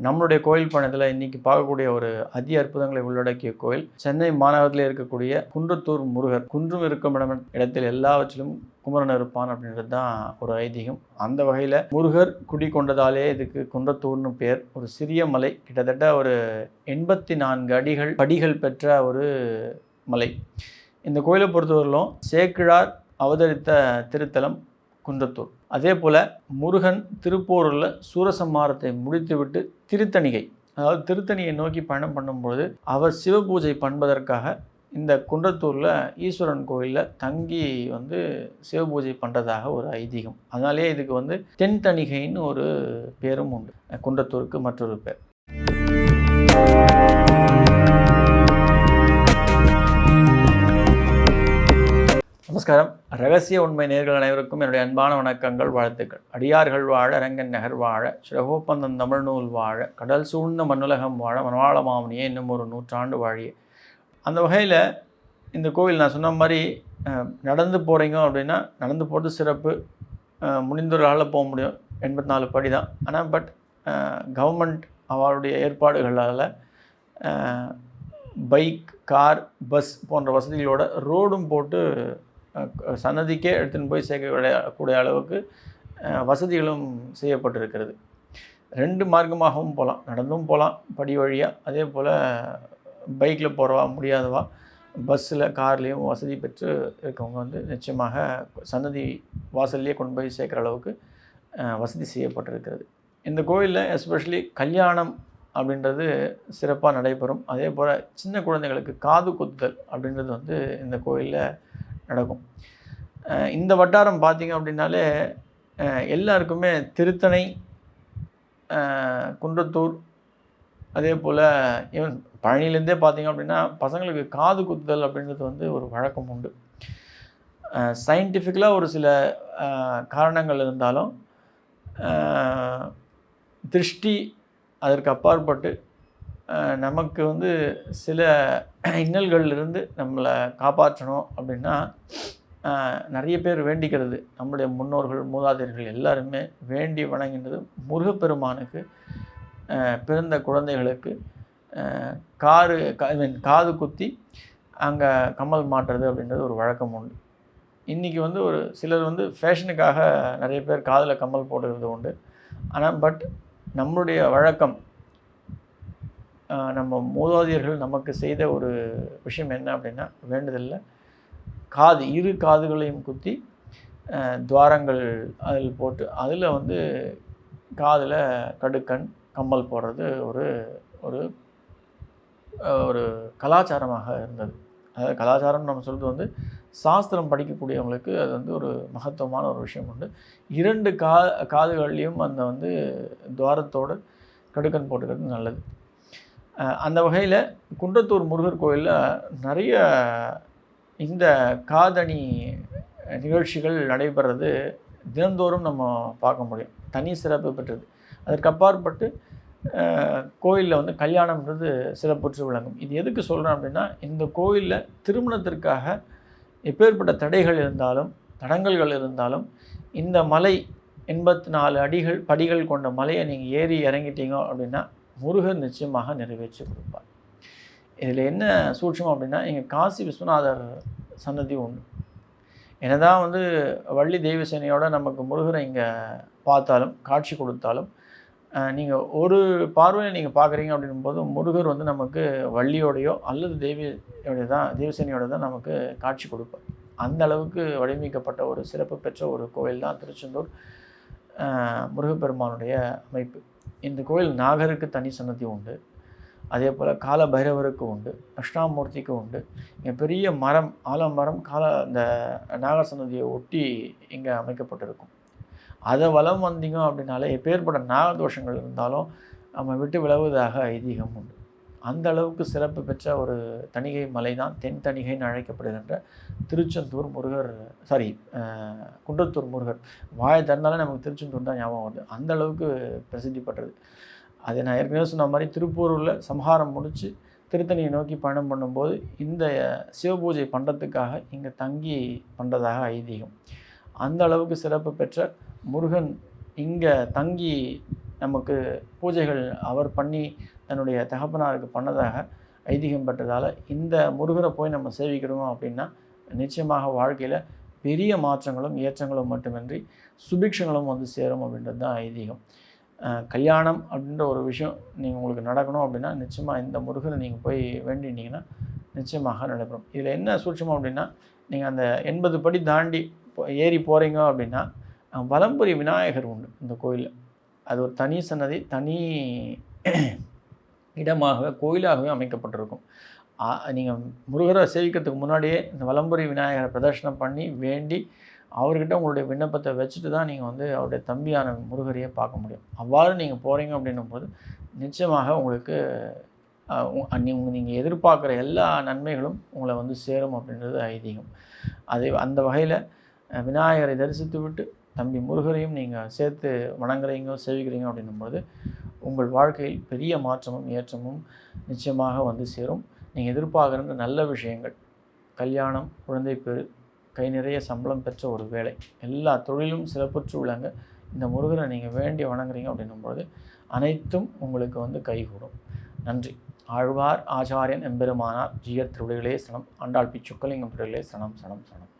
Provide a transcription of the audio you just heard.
நம்மளுடைய கோயில் பயணத்தில் இன்றைக்கி பார்க்கக்கூடிய ஒரு அதி அற்புதங்களை உள்ளடக்கிய கோயில் சென்னை மாநகரத்தில் இருக்கக்கூடிய குன்றத்தூர் முருகர். குன்றும் இருக்கும் இடத்தில் எல்லாவற்றிலும் குமரன் இருப்பான் அப்படின்றது தான் ஒரு ஐதீகம். அந்த வகையில் முருகர் குடி கொண்டதாலே இதுக்கு குன்றத்தூர்னு பேர். ஒரு சிறிய மலை, கிட்டத்தட்ட ஒரு 84 படிகள் பெற்ற ஒரு மலை. இந்த கோயிலை பொறுத்தவரையிலும் சேக்கிழார் அவதரித்த திருத்தலம் குன்றத்தூர். அதே போல் முருகன் திருப்போரூரில் சூரசம்ஹாரத்தை முடித்துவிட்டு திருத்தணிகை, அதாவது திருத்தணியை நோக்கி பயணம் பண்ணும்பொழுது அவர் சிவபூஜை பண்ணுவதற்காக இந்த குன்றத்தூரில் ஈஸ்வரன் கோயிலில் தங்கி சிவபூஜை பண்ணுறதாக ஒரு ஐதீகம். அதனாலே இதுக்கு தென்தணிகைன்னு ஒரு பேரும் உண்டு. குன்றத்தூருக்கு மற்றொரு பேர். நமஸ்காரம். ரகசிய உண்மை நேயர்கள் அனைவருக்கும் என்னுடைய அன்பான வணக்கங்கள், வாழ்த்துக்கள். அடியார்கள் வாழ, அரங்கன் நகர் வாழ, சிறகோப்பந்தன் தமிழ் நூல் வாழ, கடல் சூழ்ந்த மண்ணுலகம் வாழ, மனவாள மாமுனியே இன்னும் ஒரு 100 ஆண்டு வாழிய. அந்த வகையில் இந்த கோவில் நான் சொன்ன மாதிரி நடந்து போகிறீங்க அப்படின்னா நடந்து போகிறது சிறப்பு. முடிந்தவர்களால் போக முடியும், 84 படி தான். ஆனால் கவர்மெண்ட் அவருடைய ஏற்பாடுகளால் பைக், கார், பஸ் போன்ற வசதிகளோட ரோடும் போட்டு சன்னதிக்கே எடுத்துன்னு போய் சேர்க்கக்கூடிய அளவுக்கு வசதிகளும் செய்யப்பட்டிருக்கிறது. 2 மார்க்கமாகவும் போகலாம், நடந்தும் போகலாம் படி வழியாக. அதே போல் பைக்கில் போகிறவா, முடியாதவா பஸ்ஸில், கார்லேயும் வசதி பெற்று இருக்கவங்க நிச்சயமாக சன்னதி வாசல்லையே கொண்டு போய் சேர்க்குற அளவுக்கு வசதி செய்யப்பட்டிருக்கிறது. இந்த கோயிலில் எஸ்பெஷலி கல்யாணம் அப்படின்றது சிறப்பாக நடைபெறும். அதே போல் சின்ன குழந்தைகளுக்கு காது குத்துதல் அப்படின்றது இந்த கோயிலில் நடக்கும். இந்த வட்டாரம் பார்த்திங்க அப்படின்னாலே எல்லாருக்குமே திருத்தணை, குன்றத்தூர், அதே போல் ஈவன் பழனிலேருந்தே பார்த்திங்க அப்படின்னா பசங்களுக்கு காது குத்துதல் அப்படின்றது ஒரு வழக்கம் உண்டு. சயின்டிஃபிக்கலாக ஒரு சில காரணங்கள் இருந்தாலும் திருஷ்டி அதற்கு அப்பாற்பட்டு நமக்கு சில இன்னல்களிலிருந்து நம்மளை காப்பாற்றணும் அப்படின்னா நிறைய பேர் வேண்டிக்கிறது. நம்முடைய முன்னோர்கள், மூதாதையர்கள் எல்லாருமே வேண்டி வணங்கினது முருகப்பெருமானுக்கு பிறந்த குழந்தைகளுக்கு காது குத்தி அங்கே கம்மல் மாட்டுறது அப்படின்றது ஒரு வழக்கம் உண்டு. இன்றைக்கி ஒரு சிலர் ஃபேஷனுக்காக நிறைய பேர் காதில் கம்மல் போடுறது உண்டு. ஆனால் நம்மளுடைய வழக்கம், நம்ம மூதாதையர்கள் நமக்கு செய்த ஒரு விஷயம் என்ன அப்படின்னா, வேண்டுதலில் இரு காதுகளையும் குத்தி துவாரங்கள் அதில் போட்டு அதில் காதில் கடுக்கண் கம்மல் போடுறது ஒரு ஒரு ஒரு கலாச்சாரமாக இருந்தது. அதாவது கலாச்சாரம் நம்ம சொல்கிறது சாஸ்திரம் படிக்கக்கூடியவங்களுக்கு அது ஒரு மகத்துவமான ஒரு விஷயம் உண்டு. 2 காதுகள்லேயும் அந்த துவாரத்தோடு கடுக்கன் போட்டுக்கிறது நல்லது. அந்த வகையில் குன்றத்தூர் முருகர் கோயிலில் நிறைய இந்த காதணி நிகழ்ச்சிகள் நடைபெறது தினந்தோறும் நம்ம பார்க்க முடியும். தனி சிறப்பு பெற்றது. அதற்கு அப்பாற்பட்டு கோயிலில் கல்யாணம்ன்றது சிறப்புற்று விளங்கும். இது எதுக்கு சொல்கிறேன் அப்படின்னா, இந்த கோயிலில் திருமணத்திற்காக எப்பேற்பட்ட தடைகள் இருந்தாலும், தடங்கல்கள் இருந்தாலும், இந்த மலை 84 படிகள் கொண்ட மலையை நீங்கள் ஏறி இறங்கிட்டீங்க அப்படின்னா முருகர் நிச்சயமாக நிறைவேற்றி கொடுப்பார். இதில் என்ன சூட்சம் அப்படின்னா, இங்கே காசி விஸ்வநாதர் சன்னதி உண்டு. என்னதான் வள்ளி தெய்வசேனையோடு நமக்கு முருகரை இங்கே பார்த்தாலும், காட்சி கொடுத்தாலும், நீங்கள் ஒரு பார்வையில் நீங்கள் பார்க்குறீங்க அப்படின்போது முருகர் நமக்கு வள்ளியோடையோ அல்லது தெய்வசேனையோட தான் நமக்கு காட்சி கொடுப்பார். அந்த அளவுக்கு வடிவமைக்கப்பட்ட ஒரு சிறப்பு பெற்ற ஒரு கோயில் தான் திருச்செந்தூர் முருகப்பெருமானுடைய அமைப்பு. இந்த கோயில் நாகருக்கு தனி சன்னதி உண்டு. அதே போல் கால பைரவருக்கு உண்டு, தட்சிணாமூர்த்திக்கு உண்டு. இங்கே பெரிய மரம், ஆலமரம் இந்த நாகர் சன்னதியை ஒட்டி இங்கே அமைக்கப்பட்டிருக்கும். அதை வலம் வந்தீங்க அப்படின்னாலே எப்பேற்பட்ட நாகதோஷங்கள் இருந்தாலும் நம்ம விட்டு விலகுவதாக ஐதீகம் உண்டு. அந்த அளவுக்கு சிறப்பு பெற்ற ஒரு தணிகை மலை தான் தென்தணிகைன்னு அழைக்கப்படுகின்ற திருச்செந்தூர் முருகர், குன்றத்தூர் முருகர். வாயை திறந்தாலே நமக்கு திருச்செந்தூர் தான் ஞாபகம் வருது. அந்த அளவுக்கு பிரசித்தி பெற்றது. அதை நான் ஏற்கனவே சொன்ன மாதிரி திருப்பூரில் சம்ஹாரம் முடித்து திருத்தணியை நோக்கி பயணம் பண்ணும்போது இந்த சிவபூஜை பண்ணுறதுக்காக இங்கே தங்கி பண்ணுறதாக ஐதீகம். அந்த அளவுக்கு சிறப்பு பெற்ற முருகன் இங்கே தங்கி நமக்கு பூஜைகள் அவர் பண்ணி தன்னுடைய தகப்பனாருக்கு பண்ணதாக ஐதீகம் பெற்றதால் இந்த முருகரை போய் நம்ம சேவிக்கிறோம் அப்படின்னா நிச்சயமாக வாழ்க்கையில் பெரிய மாற்றங்களும் ஏற்றங்களும் மட்டுமின்றி சுபிக்ஷங்களும் வந்து சேரும் அப்படின்றது தான் ஐதீகம். கல்யாணம் அப்படின்ற ஒரு விஷயம் நீங்கள் உங்களுக்கு நடக்கணும் அப்படின்னா நிச்சயமாக இந்த முருகரை நீங்கள் போய் வேண்டினீங்கன்னா நிச்சயமாக நடைபெறும். இதில் என்ன சூட்சமம் அப்படின்னா, நீங்கள் அந்த 80 படி தாண்டி ஏறி போகிறீங்க அப்படின்னா வலம்புரி விநாயகர் உண்டு இந்த கோயிலில். அது ஒரு தனி சன்னதி, தனி இடமாகவே கோயிலாகவே அமைக்கப்பட்டிருக்கும். நீங்கள் முருகரை சேவிக்கிறதுக்கு முன்னாடியே இந்த வலம்புரி விநாயகரை பிரதர்ஷனம் பண்ணி வேண்டி அவர்கிட்ட உங்களுடைய விண்ணப்பத்தை வச்சுட்டு தான் நீங்கள் வந்து அவருடைய தம்பியான முருகரையே பார்க்க முடியும். அவ்வாறு நீங்கள் போகிறீங்க அப்படின்னும் போது நிச்சயமாக உங்களுக்கு நீங்கள் எதிர்பார்க்குற எல்லா நன்மைகளும் உங்களை வந்து சேரும் அப்படின்றது ஐதீகம். அந்த வகையில் விநாயகரை தரிசித்து விட்டு தம்பி முருகரையும் நீங்கள் சேர்த்து வணங்குறீங்க சேவிக்கிறீங்க அப்படின்னும்போது உங்கள் வாழ்க்கையில் பெரிய மாற்றமும் ஏற்றமும் நிச்சயமாக வந்து சேரும். நீங்கள் எதிர்பார்க்குற நல்ல விஷயங்கள், கல்யாணம், குழந்தை பேறு, கை நிறைய சம்பளம் பெற்ற ஒரு வேலை, எல்லா தொழிலும் சிறப்புற்று விளங்க இந்த முருகரை நீங்கள் வேண்டி வணங்குறீங்க அப்படின்னும்போது அனைத்தும் உங்களுக்கு வந்து கைகூடும். நன்றி. ஆழ்வார் ஆச்சாரியன் எம்பெருமானார் ஜீயர் திருவிழிகளே சனம். ஆண்டாள் பி. சொக்கலிங்கம் திருவிழிகளே சனம் சனம் சனம்.